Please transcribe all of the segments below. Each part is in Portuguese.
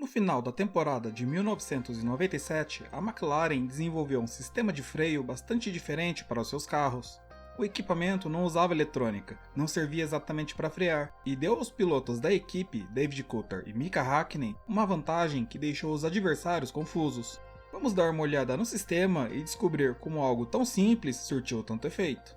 No final da temporada de 1997, a McLaren desenvolveu um sistema de freio bastante diferente para os seus carros. O equipamento não usava eletrônica, não servia exatamente para frear, e deu aos pilotos da equipe, David Coulthard e Mika Häkkinen, uma vantagem que deixou os adversários confusos. Vamos dar uma olhada no sistema e descobrir como algo tão simples surtiu tanto efeito.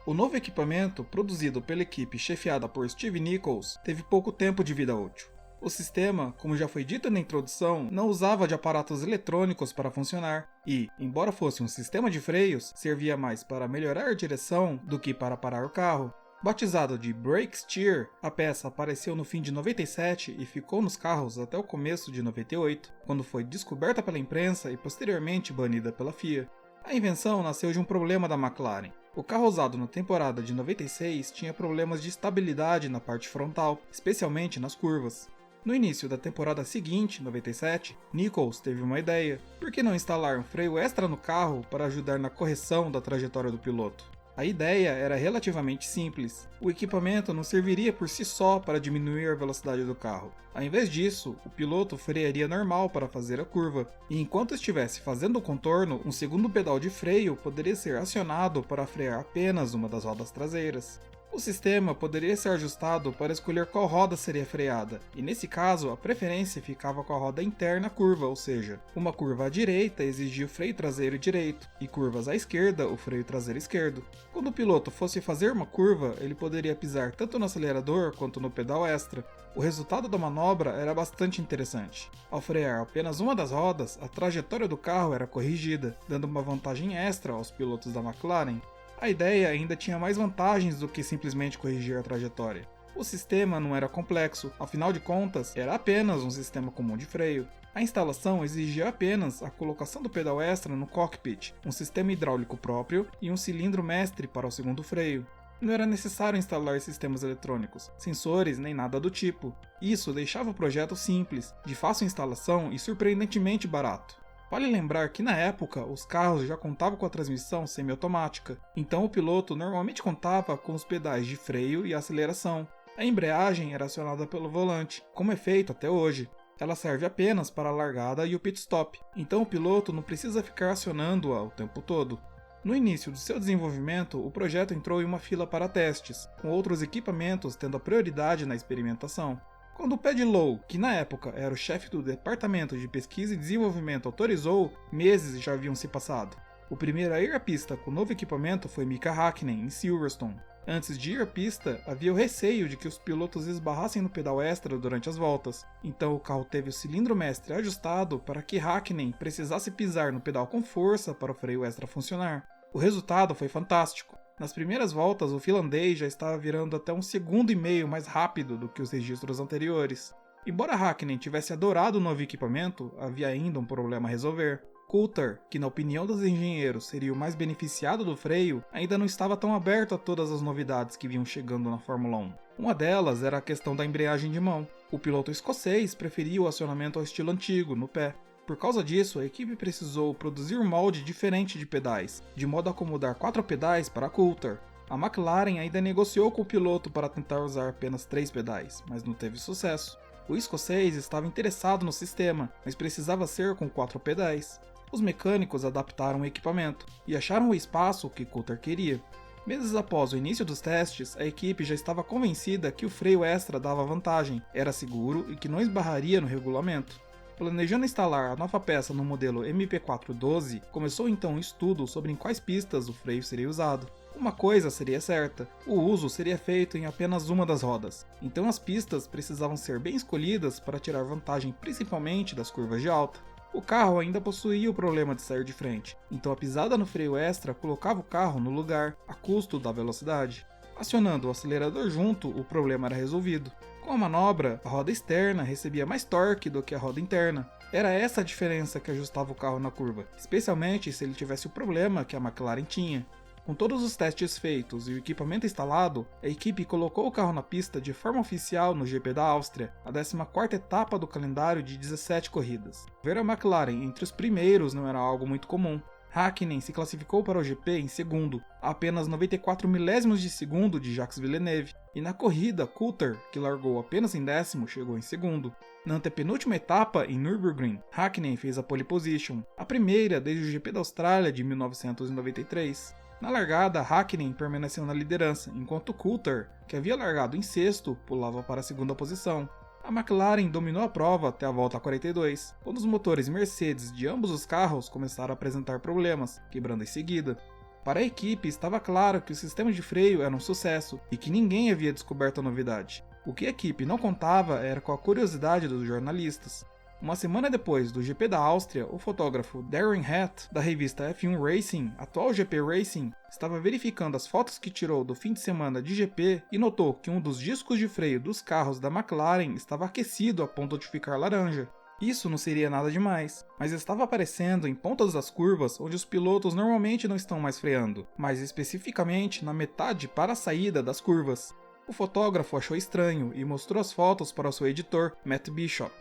O novo equipamento, produzido pela equipe chefiada por Steve Nichols, teve pouco tempo de vida útil. O sistema, como já foi dito na introdução, não usava de aparatos eletrônicos para funcionar e, embora fosse um sistema de freios, servia mais para melhorar a direção do que para parar o carro. Batizado de Brake Steer, a peça apareceu no fim de 97 e ficou nos carros até o começo de 98, quando foi descoberta pela imprensa e posteriormente banida pela FIA. A invenção nasceu de um problema da McLaren. O carro usado na temporada de 96 tinha problemas de estabilidade na parte frontal, especialmente nas curvas. No início da temporada seguinte, 97, Nichols teve uma ideia: por que não instalar um freio extra no carro para ajudar na correção da trajetória do piloto? A ideia era relativamente simples. O equipamento não serviria por si só para diminuir a velocidade do carro. Ao invés disso, o piloto frearia normal para fazer a curva, e enquanto estivesse fazendo o contorno, um segundo pedal de freio poderia ser acionado para frear apenas uma das rodas traseiras. O sistema poderia ser ajustado para escolher qual roda seria freada, e nesse caso a preferência ficava com a roda interna curva, ou seja, uma curva à direita exigia o freio traseiro direito, e curvas à esquerda o freio traseiro esquerdo. Quando o piloto fosse fazer uma curva, ele poderia pisar tanto no acelerador quanto no pedal extra. O resultado da manobra era bastante interessante. Ao frear apenas uma das rodas, a trajetória do carro era corrigida, dando uma vantagem extra aos pilotos da McLaren. A ideia ainda tinha mais vantagens do que simplesmente corrigir a trajetória. O sistema não era complexo, afinal de contas, era apenas um sistema comum de freio. A instalação exigia apenas a colocação do pedal extra no cockpit, um sistema hidráulico próprio e um cilindro mestre para o segundo freio. Não era necessário instalar sistemas eletrônicos, sensores nem nada do tipo. Isso deixava o projeto simples, de fácil instalação e surpreendentemente barato. Vale lembrar que na época os carros já contavam com a transmissão semiautomática, então o piloto normalmente contava com os pedais de freio e aceleração. A embreagem era acionada pelo volante, como é feito até hoje. Ela serve apenas para a largada e o pit stop, então o piloto não precisa ficar acionando-a o tempo todo. No início do seu desenvolvimento, o projeto entrou em uma fila para testes, com outros equipamentos tendo a prioridade na experimentação. Quando o Paddy Lowe, que na época era o chefe do Departamento de Pesquisa e Desenvolvimento, autorizou, meses já haviam se passado. O primeiro a ir à pista com o novo equipamento foi Mika Häkkinen, em Silverstone. Antes de ir à pista, havia o receio de que os pilotos esbarrassem no pedal extra durante as voltas, então o carro teve o cilindro mestre ajustado para que Häkkinen precisasse pisar no pedal com força para o freio extra funcionar. O resultado foi fantástico. Nas primeiras voltas, o finlandês já estava virando até 1,5 segundo mais rápido do que os registros anteriores. Embora Häkkinen tivesse adorado o novo equipamento, havia ainda um problema a resolver. Coulthard, que na opinião dos engenheiros seria o mais beneficiado do freio, ainda não estava tão aberto a todas as novidades que vinham chegando na Fórmula 1. Uma delas era a questão da embreagem de mão. O piloto escocês preferia o acionamento ao estilo antigo, no pé. Por causa disso, a equipe precisou produzir um molde diferente de pedais, de modo a acomodar 4 pedais para Coulthard. A McLaren ainda negociou com o piloto para tentar usar apenas 3 pedais, mas não teve sucesso. O escocês estava interessado no sistema, mas precisava ser com 4 pedais. Os mecânicos adaptaram o equipamento e acharam o espaço que Coulthard queria. Meses após o início dos testes, a equipe já estava convencida que o freio extra dava vantagem, era seguro e que não esbarraria no regulamento. Planejando instalar a nova peça no modelo MP412, começou então um estudo sobre em quais pistas o freio seria usado. Uma coisa seria certa: o uso seria feito em apenas uma das rodas, então as pistas precisavam ser bem escolhidas para tirar vantagem principalmente das curvas de alta. O carro ainda possuía o problema de sair de frente, então a pisada no freio extra colocava o carro no lugar, a custo da velocidade. Acionando o acelerador junto, o problema era resolvido. Com a manobra, a roda externa recebia mais torque do que a roda interna. Era essa a diferença que ajustava o carro na curva, especialmente se ele tivesse o problema que a McLaren tinha. Com todos os testes feitos e o equipamento instalado, a equipe colocou o carro na pista de forma oficial no GP da Áustria, a 14ª etapa do calendário de 17 corridas. Ver a McLaren entre os primeiros não era algo muito comum. Hakkinen se classificou para o GP em segundo, a apenas 94 milésimos de segundo de Jacques Villeneuve, e na corrida, Coulthard, que largou apenas em décimo, chegou em segundo. Na antepenúltima etapa, em Nürburgring, Hakkinen fez a pole position, a primeira desde o GP da Austrália de 1993. Na largada, Hakkinen permaneceu na liderança, enquanto Coulthard, que havia largado em sexto, pulava para a segunda posição. A McLaren dominou a prova até a volta 42, quando os motores Mercedes de ambos os carros começaram a apresentar problemas, quebrando em seguida. Para a equipe, estava claro que o sistema de freio era um sucesso e que ninguém havia descoberto a novidade. O que a equipe não contava era com a curiosidade dos jornalistas. Uma semana depois do GP da Áustria, o fotógrafo Darren Hatt, da revista F1 Racing, atual GP Racing, estava verificando as fotos que tirou do fim de semana de GP e notou que um dos discos de freio dos carros da McLaren estava aquecido a ponto de ficar laranja. Isso não seria nada demais, mas estava aparecendo em pontas das curvas onde os pilotos normalmente não estão mais freando, mais especificamente na metade para a saída das curvas. O fotógrafo achou estranho e mostrou as fotos para o seu editor, Matt Bishop.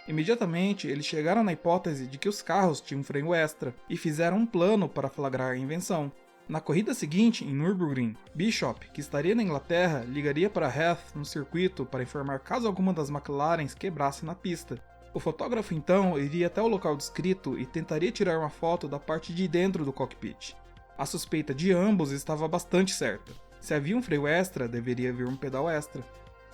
Imediatamente, eles chegaram na hipótese de que os carros tinham freio extra e fizeram um plano para flagrar a invenção. Na corrida seguinte, em Nürburgring, Bishop, que estaria na Inglaterra, ligaria para Hath no circuito para informar caso alguma das McLarens quebrasse na pista. O fotógrafo então iria até o local descrito e tentaria tirar uma foto da parte de dentro do cockpit. A suspeita de ambos estava bastante certa. Se havia um freio extra, deveria haver um pedal extra.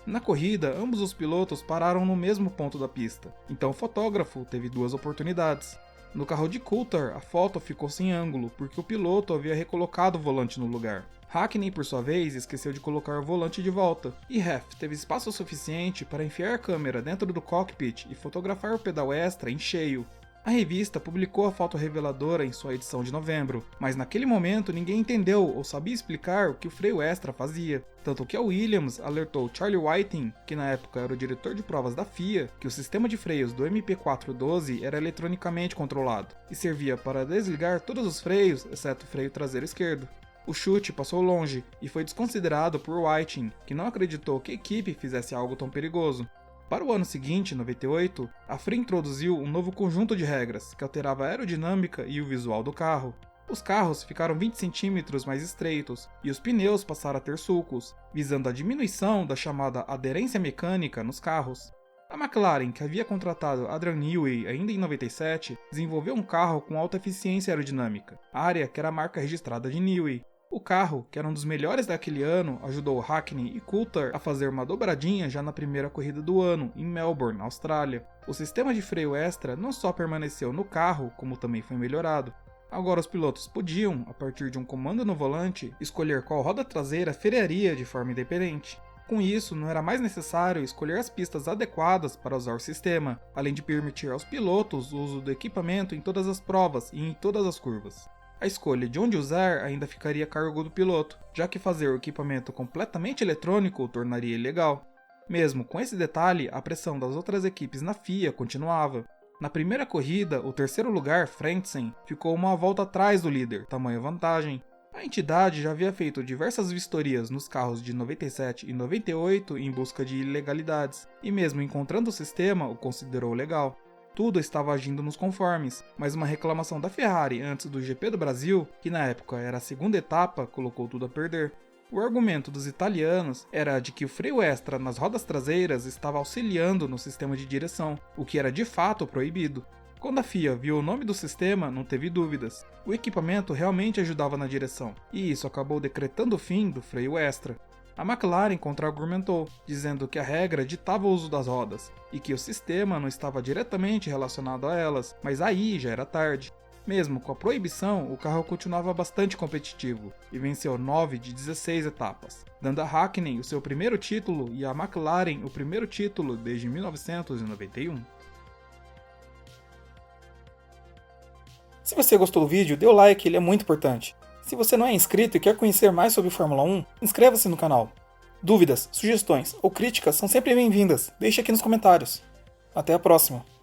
Na corrida, ambos os pilotos pararam no mesmo ponto da pista, então o fotógrafo teve duas oportunidades. No carro de Coulthard, a foto ficou sem ângulo, porque o piloto havia recolocado o volante no lugar. Hakkinen, por sua vez, esqueceu de colocar o volante de volta, e Hath teve espaço suficiente para enfiar a câmera dentro do cockpit e fotografar o pedal extra em cheio. A revista publicou a foto reveladora em sua edição de novembro, mas naquele momento ninguém entendeu ou sabia explicar o que o freio extra fazia, tanto que a Williams alertou Charlie Whiting, que na época era o diretor de provas da FIA, que o sistema de freios do MP412 era eletronicamente controlado, e servia para desligar todos os freios, exceto o freio traseiro esquerdo. O chute passou longe, e foi desconsiderado por Whiting, que não acreditou que a equipe fizesse algo tão perigoso. Para o ano seguinte, 98, a FIA introduziu um novo conjunto de regras que alterava a aerodinâmica e o visual do carro. Os carros ficaram 20 cm mais estreitos e os pneus passaram a ter sulcos, visando a diminuição da chamada aderência mecânica nos carros. A McLaren, que havia contratado Adrian Newey ainda em 97, desenvolveu um carro com alta eficiência aerodinâmica, área que era a marca registrada de Newey. O carro, que era um dos melhores daquele ano, ajudou Hakkinen e Coulthard a fazer uma dobradinha já na primeira corrida do ano, em Melbourne, Austrália. O sistema de freio extra não só permaneceu no carro, como também foi melhorado. Agora os pilotos podiam, a partir de um comando no volante, escolher qual roda traseira frearia de forma independente. Com isso, não era mais necessário escolher as pistas adequadas para usar o sistema, além de permitir aos pilotos o uso do equipamento em todas as provas e em todas as curvas. A escolha de onde usar ainda ficaria a cargo do piloto, já que fazer o equipamento completamente eletrônico o tornaria ilegal. Mesmo com esse detalhe, a pressão das outras equipes na FIA continuava. Na primeira corrida, o terceiro lugar, Frentzen, ficou uma volta atrás do líder, tamanha vantagem. A entidade já havia feito diversas vistorias nos carros de 97 e 98 em busca de ilegalidades, e mesmo encontrando o sistema, o considerou legal. Tudo estava agindo nos conformes, mas uma reclamação da Ferrari antes do GP do Brasil, que na época era a segunda etapa, colocou tudo a perder. O argumento dos italianos era de que o freio extra nas rodas traseiras estava auxiliando no sistema de direção, o que era de fato proibido. Quando a FIA viu o nome do sistema, não teve dúvidas. O equipamento realmente ajudava na direção, e isso acabou decretando o fim do freio extra. A McLaren contra-argumentou, dizendo que a regra ditava o uso das rodas, e que o sistema não estava diretamente relacionado a elas, mas aí já era tarde. Mesmo com a proibição, o carro continuava bastante competitivo, e venceu 9 de 16 etapas, dando a Hakkinen o seu primeiro título e a McLaren o primeiro título desde 1991. Se você gostou do vídeo, dê o like, ele é muito importante. Se você não é inscrito e quer conhecer mais sobre Fórmula 1, inscreva-se no canal. Dúvidas, sugestões ou críticas são sempre bem-vindas, deixe aqui nos comentários. Até a próxima!